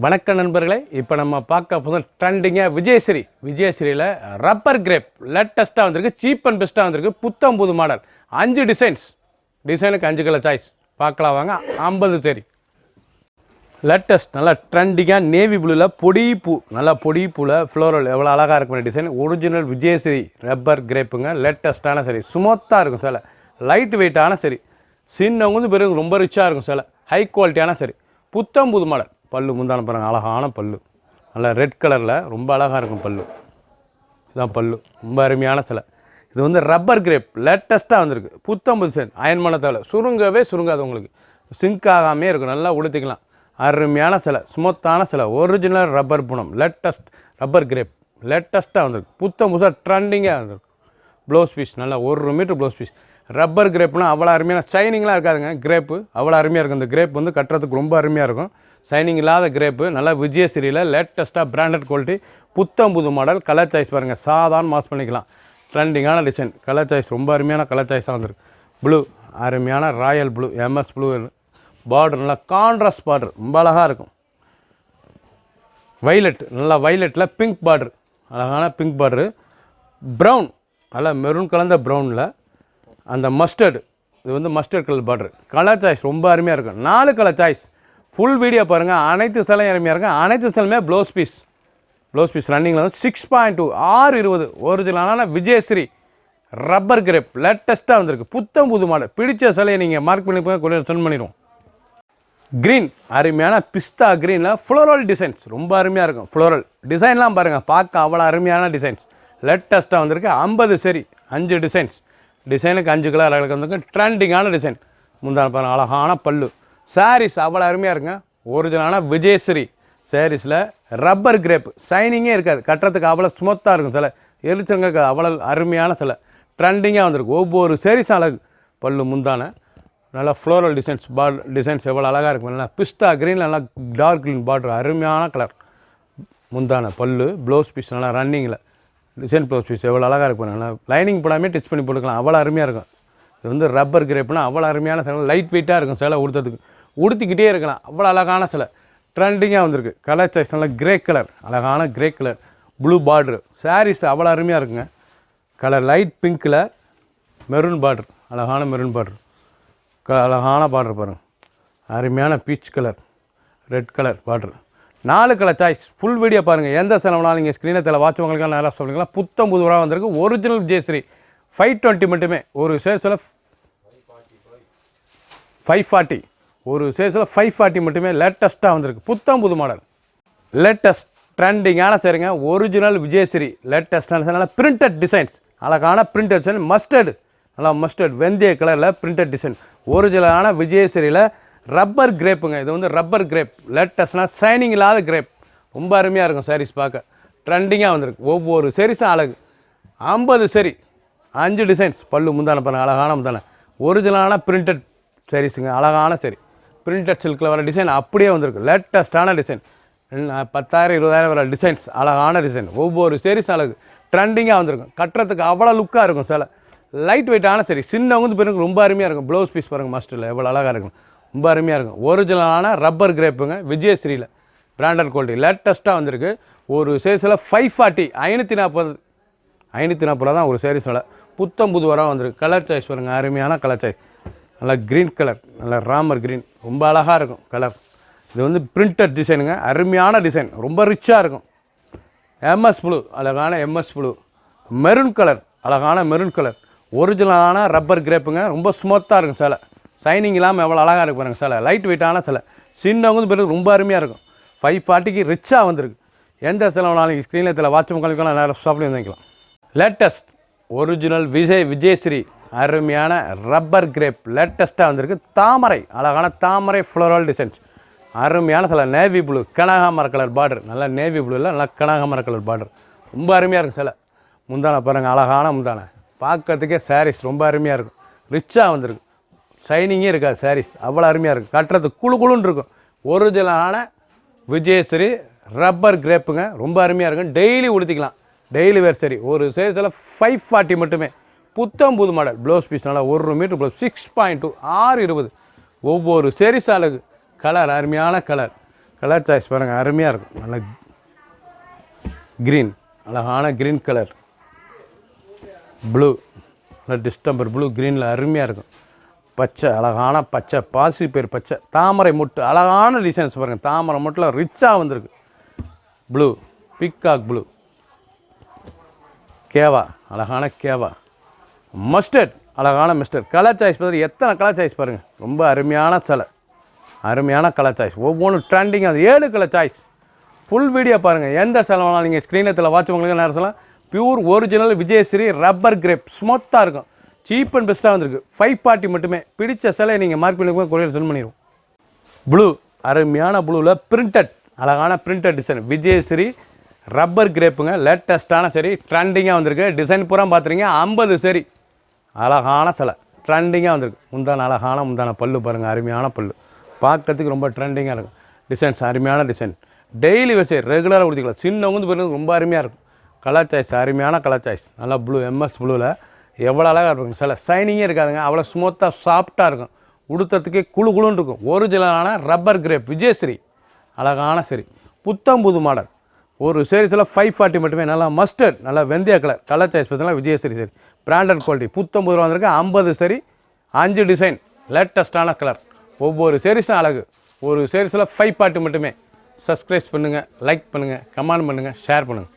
வணக்க நண்பர்களே, இப்போ நம்ம பார்க்க போதும் ட்ரெண்டிங்காக விஜயஸ்ரீயில் ரப்பர் கிரேப் லேட்டஸ்ட்டாக வந்திருக்கு. சீப் அண்ட் பெஸ்ட்டாக வந்திருக்கு. புத்தம் புது மாடல் 5 டிசைனுக்கு 5 கலர் சாய்ஸ் பார்க்கலாம் வாங்க. 50 சரி லேட்டஸ்ட் நல்லா ட்ரெண்டிங்காக நேவி ப்ளூவில் பொடி பூ, நல்லா பொடி பூவில் ஃப்ளோரல் எவ்வளோ அழகாக இருக்கும் டிசைன். ஒரிஜினல் விஜயஸ்ரீ ரப்பர் கிரேப்புங்க. லேட்டஸ்ட்டான சரி, ஸ்மூத்தாக இருக்கும் சில, லைட் வெயிட்டான சரி, சின்னவங்க வந்து பெரிய ரொம்ப ரிச்சாக இருக்கும் சில, ஹை குவாலிட்டியான சரி, புத்தம் புது மாடல். பல்லு முந்தான பாருங்க, அழகான பல்லு, நல்லா ரெட் கலரில் ரொம்ப அழகாக இருக்கும் பல்லு. இதுதான் பல்லு, ரொம்ப அருமையான சிலை. இது வந்து ரப்பர் கிரேப் லேட்டஸ்ட்டாக வந்திருக்கு. புத்தம் புது சென் அயன் பண்ண தேவை, சுருங்காது, உங்களுக்கு சிங்க் ஆகாமே இருக்கும், நல்லா உடுத்திக்கலாம். அருமையான சிலை, ஸ்மூத்தான சிலை, ஒரிஜினல் ரப்பர் புனம், லேட்டஸ்ட் ரப்பர் கிரேப் லேட்டஸ்ட்டாக வந்திருக்கு. புத்தம் புதுசாக ட்ரெண்டிங்காக வந்திருக்கு. ப்ளவுஸ் பீஸ் நல்லா 1 மீட்டர் ப்ளவுஸ் பீஸ். ரப்பர் கிரேப்னால் அவ்வளோ அருமையான ஷைனிங்லாம் இருக்காதுங்க. கிரேப்பு அவ்வளோ அருமையாக இருக்கும். இந்த கிரேப் வந்து கட்டுறதுக்கு ரொம்ப அருமையாக இருக்கும். ஷைனிங் இல்லாத கிரேப்பு, நல்லா விஜயஸ்ரீயில் லேட்டஸ்ட்டாக பிராண்டட் குவாலிட்டி, புத்தம் புது மாடல். கலர் சாய்ஸ் பாருங்கள், சாதாரண மாஸ் பண்ணிக்கலாம். ட்ரெண்டிங்கான டிசைன், கலர் சாய்ஸ் ரொம்ப அருமையான கலர் சாய்ஸாக வந்திருக்கு. ப்ளூ அருமையான Royal blue, MS blue. Border நல்லா கான்ட்ராஸ்ட் பார்டர், ரொம்ப அழகாக இருக்கும். வைலட், நல்லா வைலட்டில் பிங்க் பார்டர், அழகான பிங்க் பார்டரு. ப்ரௌன், நல்லா மெரூன் கலந்த ப்ரௌனில் அந்த மஸ்டர்டு, இது வந்து mustard colour border. Colour choice ரொம்ப அருமையாக இருக்கும். 4 கலர் சாய்ஸ். ஃபுல் வீடியோ பாருங்கள். அனைத்து சிலையும் அருமையாக இருக்கும். அனைத்து சிலையுமே ப்ளவுஸ் பீஸ் ரன்னிங்கில் வந்து 6.2 620 ஒரிஜினலான விஜயஸ்ரீ ரப்பர் கிரேப் லேட்டஸ்ட்டாக வந்திருக்கு. புத்தம் புது மாடல். பிடிச்ச சிலையை நீங்கள் மார்க் பண்ணி போய் கொஞ்சம் சென்ட் பண்ணிடுவோம். க்ரீன் அருமையான பிஸ்தா க்ரீனில் ஃப்ளோரல் டிசைன்ஸ் ரொம்ப அருமையாக இருக்கும். ஃப்ளோரல் டிசைன்லாம் பாருங்கள், பார்க்க அவ்வளோ அருமையான டிசைன்ஸ் லேட்டஸ்ட்டாக வந்திருக்கு. 50 சரி, 5 டிசைனுக்கு 5 கலர் அழகாக வந்திருக்கு. ட்ரெண்டிங்கான டிசைன். முந்தான பாருங்கள், அழகான பல்லு. சாரீஸ் அவ்வளோ அருமையாக இருக்குங்க. ஒரிஜினலான விஜயஸ்ரீ சாரீஸில் ரப்பர் கிரேப் ஷைனிங்கே இருக்காது, கட்டுறதுக்கு அவ்வளோ ஸ்மூத்தாக இருக்கும். சில எரிச்சங்க அவ்வளோ அருமையான சில ட்ரெண்டிங்காக வந்திருக்கு. ஒவ்வொரு சாரீஸும் அழகு. பல்லு முந்தான நல்லா ஃப்ளோரல் டிசைன்ஸ் எவ்வளோ அழகாக இருக்கும். நல்லா பிஸ்தா க்ரீனில் நல்லா டார்க் க்ரீன் பார்டர், அருமையான கலர். முந்தான பல்லு. ப்ளவுஸ் பீஸ் நல்லா ரன்னிங்கில் டிசைன் ப்ளவுஸ் பீஸ் எவ்வளோ அழகாக இருக்கும். நல்லா லைனிங் போடாமே டிச் பண்ணி போட்டுக்கலாம், அவ்வளோ அருமையாக இருக்கும். இது வந்து ரப்பர் கிரேப்னா அவ்வளோ அருமையான சிலை, லைட் வெயிட்டாக இருக்கும். சிலை உடுத்திக்கிட்டே இருக்கலாம், அவ்வளோ அழகான சிலை. ட்ரெண்டிங்காக வந்திருக்கு. கலர் சாய்ஸ் நல்லா கிரே கலர், அழகான grey colour, blue border. Saris அவ்வளோ அருமையாக இருக்குங்க. கலர் லைட் பிங்க்கில் மெரூன் பார்டர், அழகான மெரூன் பார்டர், அழகான பார்டர் பாருங்கள். அருமையான peach colour, red colour border. 4 colour choice. Full video பாருங்கள். எந்த செலவுனாலும் நீங்கள் ஸ்க்ரீனை தலை வாட்சவங்களுக்காக நேராக சொல்லிக்கலாம். புத்தம் புது ரூபா வந்திருக்கு. ஒரிஜினல் விஜயஸ்ரீ 520 மட்டுமே. ஒரு சேல்ஸில் 540, ஒரு சேல்ஸில் 540 மட்டுமே. லேட்டஸ்ட்டாக வந்திருக்கு. புத்தம் புது மாடல், லேட்டஸ்ட் ட்ரெண்டிங்கான சரிங்க. ஒரிஜினல் விஜயஸ்ரீ லேட்டஸ்டான நல்லா பிரிண்டட் டிசைன்ஸ், அழகான பிரிண்டட் டிசைன். மஸ்டர்டு, நல்லா மஸ்டர்ட் வெந்தய கலரில் பிரிண்டட் டிசைன். ஒரிஜினலான விஜயஸ்ரீயில் ரப்பர் கிரேப்புங்க. இது வந்து ரப்பர் கிரேப் லேட்டஸ்ட்னால் ஷைனிங் இல்லாத கிரேப், ரொம்ப அருமையாக இருக்கும். சாரீஸ் பார்க்க ட்ரெண்டிங்காக வந்திருக்கு. ஒவ்வொரு சாரீஸும் அழகு. 50 சரி, 5 டிசைன்ஸ். பல்லு முந்தான பாருங்கள், அழகான முந்தான. ஒரிஜினலான பிரிண்டட் சாரீஸுங்க, அழகான சரி. பிரிண்டட் சில்கில் வர டிசைன் அப்படியே வந்திருக்கு. லேட்டஸ்ட்டான டிசைன். 10,000 20,000 வர டிசைன்ஸ், அழகான டிசைன். ஒவ்வொரு சாரீஸும் அழகு. ட்ரெண்டிங்காக வந்திருக்கும். கட்டுறதுக்கு அவ்வளோ லுக்காக இருக்கும். சில லைட் வெயிட்டான சரி, சின்னவங்க பிறகு ரொம்ப அருமையாக இருக்கும். ப்ளவுஸ் பீஸ் பாருங்கள், மஸ்டரில் எவ்வளோ அழகாக இருக்கும், ரொம்ப அருமையாக இருக்கும். ஒரிஜினலான ரப்பர் கிரேப்புங்க. விஜயஸ்ரீயில் பிராண்டட் குவாலிட்டி லேட்டஸ்ட்டாக வந்திருக்கு. ஒரு சேல்ஸில் 540 540 தான் ஒரு சாரீஸ் விலை. புத்தம் புது வராக வந்திருக்கு. கலர் சாய்ஸ் பாருங்கள், அருமையான கலர் சாய்ஸ். நல்லா க்ரீன் கலர், நல்லா ராமர் க்ரீன், ரொம்ப அழகாக இருக்கும் கலர். இது வந்து பிரிண்டட் டிசைனுங்க, அருமையான டிசைன், ரொம்ப ரிச்சாக இருக்கும். எம்எஸ் ப்ளூ, அழகான எம்எஸ் ப்ளூ. மெரூன் கலர், அழகான மெரூன் கலர். ஒரிஜினலான ரப்பர் கிரேப்புங்க. ரொம்ப ஸ்மூத்தாக இருக்கும் சிலை, ஷைனிங் இல்லாமல் எவ்வளோ அழகாக இருக்கு பாருங்கள். சிலை லைட் வெயிட்டான சிலை, சின்னவங்க பிறகு ரொம்ப அருமையாக இருக்கும். 540க்கு ரிச்சாக வந்திருக்கு. எந்த செலவுனாலும் ஸ்க்ரீனில் இதில் வாட்ச் முக்காலுக்கெல்லாம் நேரம் ஷாப்லேயும் வாங்கிக்கலாம். லேட்டஸ்ட் ஒரிஜினல் விஜயஸ்ரீ அருமையான ரப்பர் கிரேப் லேட்டஸ்ட்டாக வந்திருக்கு. தாமரை, அழகான தாமரை ஃப்ளோரல் டிசைன்ஸ், அருமையான சில நேவி ப்ளூ, கனகாமர கலர் பார்டர். நல்லா நேவி ப்ளூவில் நல்லா கனகாமர கலர் பார்டர், ரொம்ப அருமையாக இருக்கும். சில முந்தான பாருங்கள், அழகான முந்தான. பார்க்கறதுக்கே சாரீஸ் ரொம்ப அருமையாக இருக்கும். ரிச்சாக வந்திருக்கு. ஷைனிங்கே இருக்காது சாரீஸ், அவ்வளோ அருமையாக இருக்குது. கட்டுறது குழுன்னு இருக்கும். ஒரிஜினலான விஜயஸ்ரீ ரப்பர் கிரேப்புங்க, ரொம்ப அருமையாக இருக்கும். டெய்லி உடுத்திக்கலாம், டெய்லி வேர் சரி. ஒரு சேல்ஸில் 540 மட்டுமே. புத்தம் புது மாடல். ப்ளவுஸ் பீஸ் நல்லா 1 மீட்டர் ப்ளவுஸ் 6.2 620. ஒவ்வொரு சாரீஸ் அழகு. கலர் அருமையான கலர். கலர் சாய்ஸ் பாருங்கள், அருமையாக இருக்கும். நல்ல க்ரீன், அழகான க்ரீன் கலர், ப்ளூ, நல்ல டிஸ்டம்பர் ப்ளூ க்ரீனில் அருமையாக இருக்கும். பச்சை, அழகான பச்சை, பாசி பேர் பச்சை, தாமரை மொட்டு, அழகான டிசைன்ஸ் பாருங்கள். தாமரை மொட்டில் ரிச்சாக வந்திருக்கு. ப்ளூ, பிக்காக் ப்ளூ, கேவா, அழகான கேவா, மஸ்டர்ட், அழகான மஸ்டர்ட். கலர் சாய்ஸ் பார்த்து எத்தனை கலர் சாய்ஸ் பாருங்கள். ரொம்ப அருமையான சிலை, அருமையான கலர் சாய்ஸ். ஒவ்வொன்றும் ட்ரெண்டிங். அது 7 கலர் சாய்ஸ். ஃபுல் வீடியோ பாருங்கள். எந்த செலவானாலும் நீங்கள் ஸ்க்ரீனத்தில் வாட்சவங்களுக்கு நேரம் சொல்லலாம். Pure original Vijayasri rubber crepe, ஸ்மூத்தாக இருக்கும். சீப் அண்ட் பெஸ்ட்டாக வந்திருக்கு. 540 மட்டுமே. பிடிச்ச சிலை நீங்கள் மார்க் பண்ணி கொரியர் சென்ட் பண்ணிடுவோம். ப்ளூ, அருமையான ப்ளூவில் பிரிண்டட், அழகான பிரிண்டட் டிசைன். விஜயஸ்ரீ ரப்பர் கிரேப்புங்க. லேட்டஸ்ட்டான சரி, ட்ரெண்டிங்காக வந்திருக்கு. டிசைன் பூரா பார்த்துறீங்க. 50 சரி, அழகான சிலை, ட்ரெண்டிங்காக வந்திருக்கு. முந்தான அழகான முந்தான பல்லு பாருங்கள், அருமையான பல்லு, பார்க்கறதுக்கு ரொம்ப ட்ரெண்டிங்காக இருக்கும். டிசைன்ஸ் அருமையான டிசைன். டெய்லி வச்சு ரெகுலராக கொடுத்துக்கலாம். சின்னவங்க பிறகு ரொம்ப அருமையாக இருக்கும். கலர் சாய்ஸ் அருமையான கலர் சாய்ஸ். நல்லா ப்ளூ, எம்எஸ் ப்ளூவில் எவ்வளோ அழகாக இருக்கும். சில சைனிங்கே இருக்காதுங்க, அவ்வளோ ஸ்மூத்தாக சாஃப்டாக இருக்கும். உடுத்தத்துக்கே குழு குழுன்னு இருக்கும். ஒரிஜினலான ரப்பர் கிரேப் விஜயஸ்ரீ, அழகான சரி, புத்தம்புது மாடல். ஒரு சீரீஸில் 540 மட்டுமே. நல்லா மஸ்டர்ட், நல்லா வெந்தய கலர். கலர் சாய்ஸ் பார்த்தீங்கன்னா விஜயஸ்ரீ சரி, பிராண்டட் குவாலிட்டி. புத்தம்புது ரூபா வந்திருக்கு. 50 சரி, 5 டிசைன், லேட்டஸ்ட்டான கலர். ஒவ்வொரு சீரீஸும் அழகு. ஒரு சீரீஸில் 540 மட்டுமே. சப்ஸ்கிரைப் பண்ணுங்கள், லைக் பண்ணுங்கள், கமெண்ட் பண்ணுங்கள், ஷேர் பண்ணுங்கள்.